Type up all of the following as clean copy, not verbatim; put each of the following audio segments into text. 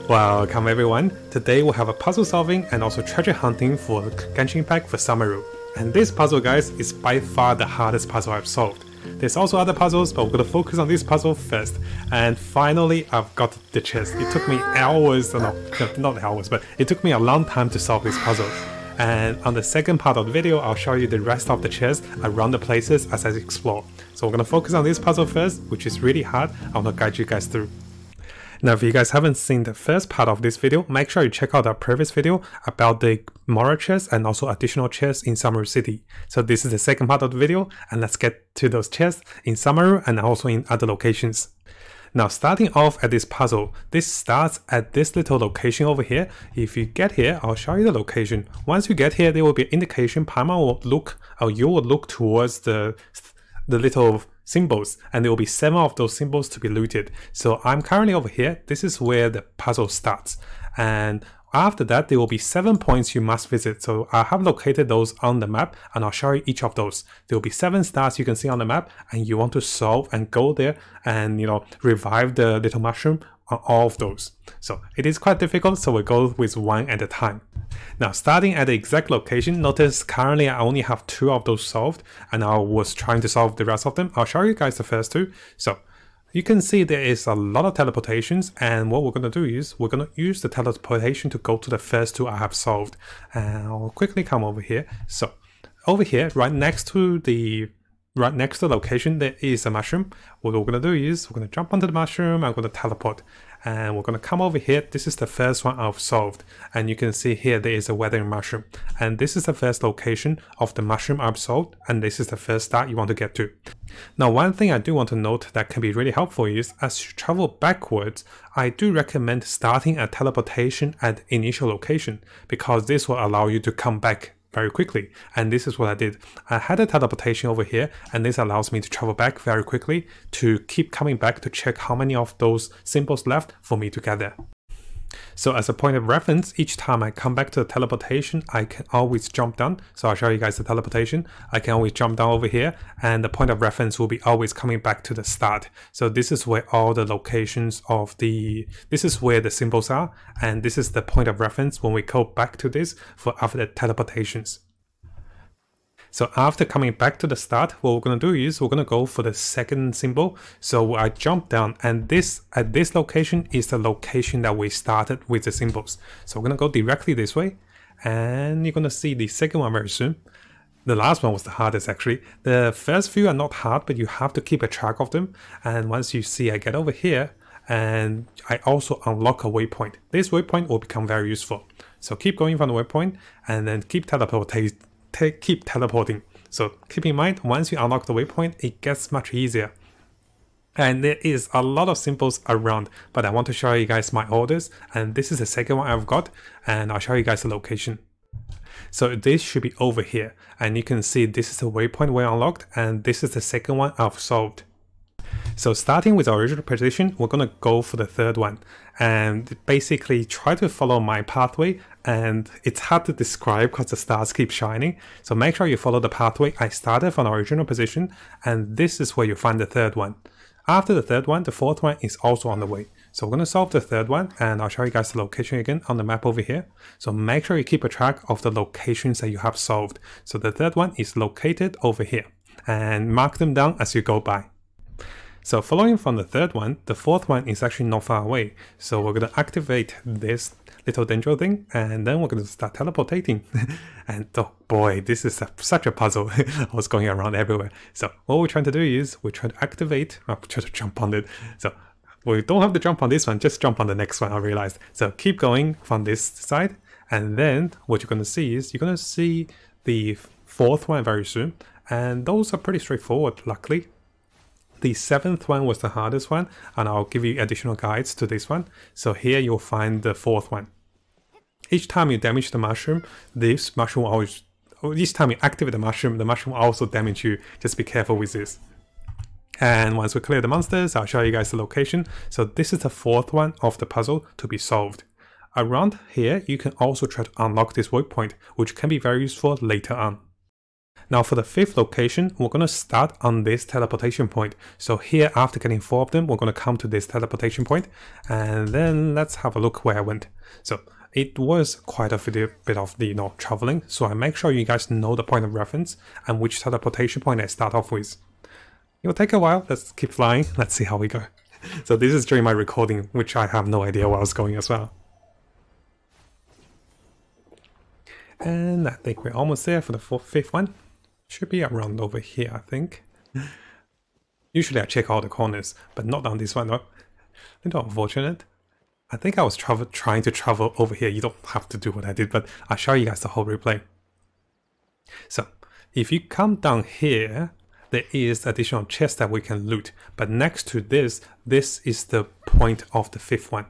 Welcome everyone! Today we'll have a puzzle solving and also treasure hunting for Genshin Impact for Samaru. And this puzzle, guys, is by far the hardest puzzle I've solved. There's also other puzzles, but we're going to focus on this puzzle first. And finally, I've got the chest. It took me hours, not hours, but it took me a long time to solve this puzzle. And on the second part of the video, I'll show you the rest of the chest around the places as I explore. So we're going to focus on this puzzle first, which is really hard. I want to guide you guys through. Now, if you guys haven't seen the first part of this video, make sure you check out our previous video about the Mora chest and also additional chests in Samaru City. So this is the second part of the video, and let's get to those chests in Samaru and also in other locations. Now, starting off at this puzzle, this starts at this little location over here. If you get here, I'll show you the location. Once you get here, there will be an indication. Paimon will look, or you will look towards the little symbols, and there will be 7 of those symbols to be looted. So I'm currently over here. This is where the puzzle starts, and after that there will be 7 points you must visit. So I have located those on the map, and I'll show you each of those. There will be 7 stars you can see on the map, and you want to solve and go there and revive the little mushroom on all of those. So it is quite difficult, so we'll go with one at a time. Now, starting at the exact location, notice currently I only have 2 of those solved, and I was trying to solve the rest of them. I'll show you guys the first 2. So you can see there is a lot of teleportations, and what we're going to do is we're going to use the teleportation to go to the first 2 I have solved. And I'll quickly come over here. So over here, right next to the location, there is a mushroom. What we're going to do is we're going to jump onto the mushroom. I'm going to teleport, and we're going to come over here. This is the first one I've solved, and you can see here there is a weathering mushroom, and this is the first location of the mushroom I've solved, and this is the first star you want to get to. Now, one thing I do want to note that can be really helpful is as you travel backwards, I do recommend starting a teleportation at initial location, because this will allow you to come back very quickly. And this is what I did. I had a teleportation over here, and this allows me to travel back very quickly to keep coming back to check how many of those symbols left for me to gather. So as a point of reference, each time I come back to the teleportation, I can always jump down. So I'll show you guys the teleportation. I can always jump down over here, and the point of reference will be always coming back to the start. So this is where all the locations of this is where the symbols are, and this is the point of reference when we go back to this for after the teleportations. So after coming back to the start, what we're going to do is we're going to go for the second symbol. So I jump down, and at this location is the location that we started with the symbols. So we're going to go directly this way, and you're going to see the second one very soon. The last one was the hardest actually. The first few are not hard, but you have to keep a track of them. And once you see I get over here, and I also unlock a waypoint. This waypoint will become very useful. So keep going from the waypoint, and then keep teleporting. So keep in mind, once you unlock the waypoint, it gets much easier. And there is a lot of symbols around, but I want to show you guys my orders, and this is the second one I've got, and I'll show you guys the location. So this should be over here, and you can see this is the waypoint we unlocked, and this is the second one I've solved. So starting with our original position, we're going to go for the third one and basically try to follow my pathway, and it's hard to describe because the stars keep shining. So make sure you follow the pathway I started from our original position, and this is where you find the third one. After the third one, the fourth one is also on the way. So we're going to solve the third one, and I'll show you guys the location again on the map over here. So make sure you keep a track of the locations that you have solved. So the third one is located over here, and mark them down as you go by. So following from the third one, the fourth one is actually not far away. So we're going to activate this little dendro thing, and then we're going to start teleportating. And oh boy, this is such a puzzle. I was going around everywhere. So what we're trying to do is we're trying to activate, try to jump on it. So we don't have to jump on this one, just jump on the next one, I realized. So keep going from this side, and then what you're going to see is you're going to see the fourth one very soon. And those are pretty straightforward, luckily. The 7th one was the hardest one, and I'll give you additional guides to this one. So here you'll find the 4th one. Each time you damage the mushroom, this mushroom always, each time you activate the mushroom will also damage you. Just be careful with this. And once we clear the monsters, I'll show you guys the location. So this is the 4th one of the puzzle to be solved. Around here, you can also try to unlock this waypoint, which can be very useful later on. Now for the 5th location, we're going to start on this teleportation point. So here, after getting 4 of them, we're going to come to this teleportation point, and then let's have a look where I went. So it was quite a bit of the traveling, so I make sure you guys know the point of reference and which teleportation point I start off with. It will take a while. Let's keep flying. Let's see how we go. So this is during my recording, which I have no idea where I was going as well. And I think we're almost there for the 5th one. Should be around over here, I think. Usually I check all the corners, but not on this one. No. Little unfortunate. I think I was trying to travel over here. You don't have to do what I did, but I'll show you guys the whole replay. So, if you come down here, there is additional chests that we can loot. But next to this is the point of the 5th one.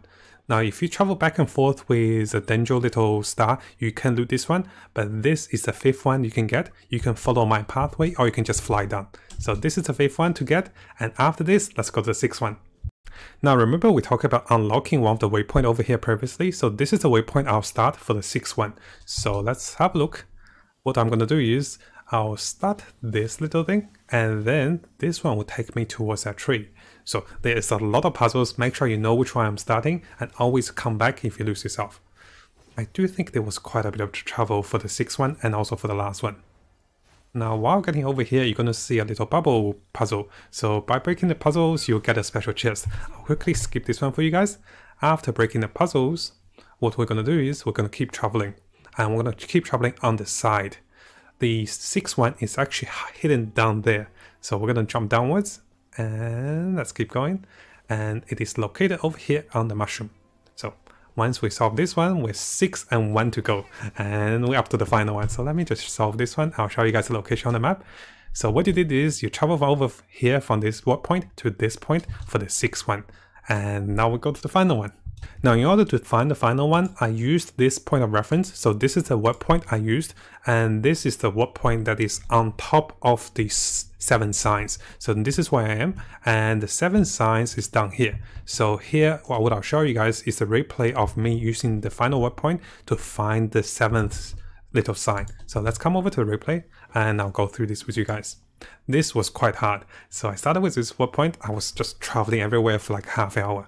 Now, if you travel back and forth with a Dendro little star, you can loot this one. But this is the 5th one you can get. You can follow my pathway, or you can just fly down. So this is the 5th one to get. And after this, let's go to the 6th one. Now remember we talked about unlocking one of the waypoint over here previously, so this is the waypoint I'll start for the 6th one. So let's have a look. What I'm going to do is I'll start this little thing, and then this one will take me towards that tree. So there is a lot of puzzles, make sure you know which one I'm starting, and always come back if you lose yourself. I do think there was quite a bit of travel for the 6th one and also for the last one. Now, while getting over here, you're going to see a little bubble puzzle. So by breaking the puzzles, you'll get a special chest. I'll quickly skip this one for you guys. After breaking the puzzles, what we're going to do is we're going to keep traveling. And we're going to keep traveling on the side. The 6th one is actually hidden down there. So we're going to jump downwards. And let's keep going. And it is located over here on the mushroom. So once we solve this one, we're 6 and 1 to go. And we're up to the final one. So let me just solve this one. I'll show you guys the location on the map. So what you did is you travel over here from this warp point to this point for the 6th one. And now we go to the final one. Now in order to find the final one, I used this point of reference. So this is the warp point I used. And this is the warp point that is on top of the 7 signs. So this is where I am. And the 7 signs is down here. So here, what I'll show you guys is the replay of me using the final warp point to find the 7th little sign. So let's come over to the replay and I'll go through this with you guys. This was quite hard. So I started with this warp point. I was just traveling everywhere for like half an hour.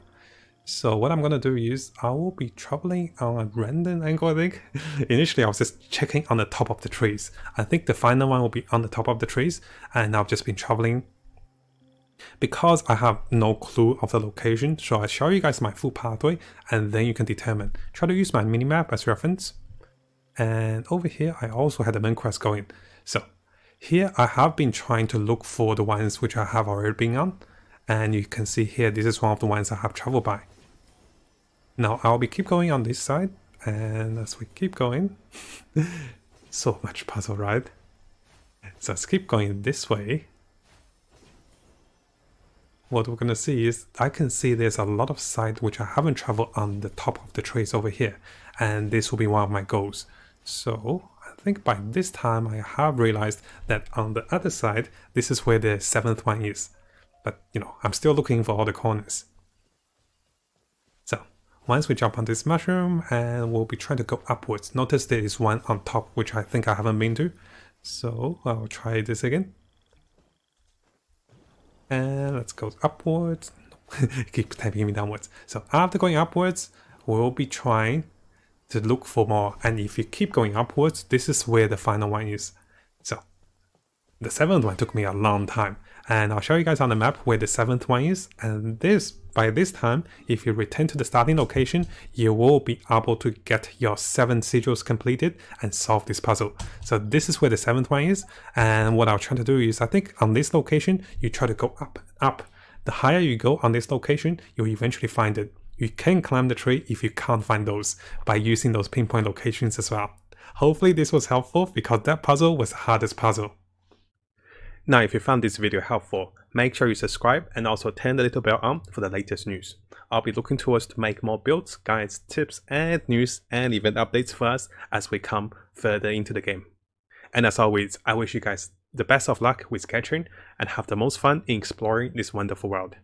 So what I'm going to do is I will be traveling on a random angle, I think. Initially, I was just checking on the top of the trees. I think the final one will be on the top of the trees, and I've just been traveling. Because I have no clue of the location, so I'll show you guys my full pathway, and then you can determine. Try to use my minimap as reference. And over here, I also had the main quest going. So here, I have been trying to look for the ones which I have already been on. And you can see here, this is one of the ones I have traveled by. Now I'll be keep going on this side, and as we keep going, so much puzzle, right? So let's keep going this way. What we're gonna see is, I can see there's a lot of side which I haven't traveled on the top of the trees over here, and this will be one of my goals. So I think by this time I have realized that on the other side, this is where the 7th one is. But you know, I'm still looking for all the corners. So once we jump on this mushroom, and we'll be trying to go upwards. Notice there is one on top which I think I haven't been to. So I'll try this again. And let's go upwards. Keep typing me downwards. So after going upwards, we'll be trying to look for more. And if you keep going upwards, this is where the final one is. So the 7th one took me a long time. And I'll show you guys on the map where the 7th one is. And by this time, if you return to the starting location, you will be able to get your 7 sigils completed and solve this puzzle. So this is where the 7th one is. And what I'll try to do is, I think on this location, you try to go up, up. The higher you go on this location, you'll eventually find it. You can climb the tree if you can't find those by using those pinpoint locations as well. Hopefully this was helpful, because that puzzle was the hardest puzzle. Now, if you found this video helpful, make sure you subscribe and also turn the little bell on for the latest news. I'll be looking towards to make more builds, guides, tips, and news and event updates for us as we come further into the game. And as always, I wish you guys the best of luck with capturing and have the most fun in exploring this wonderful world.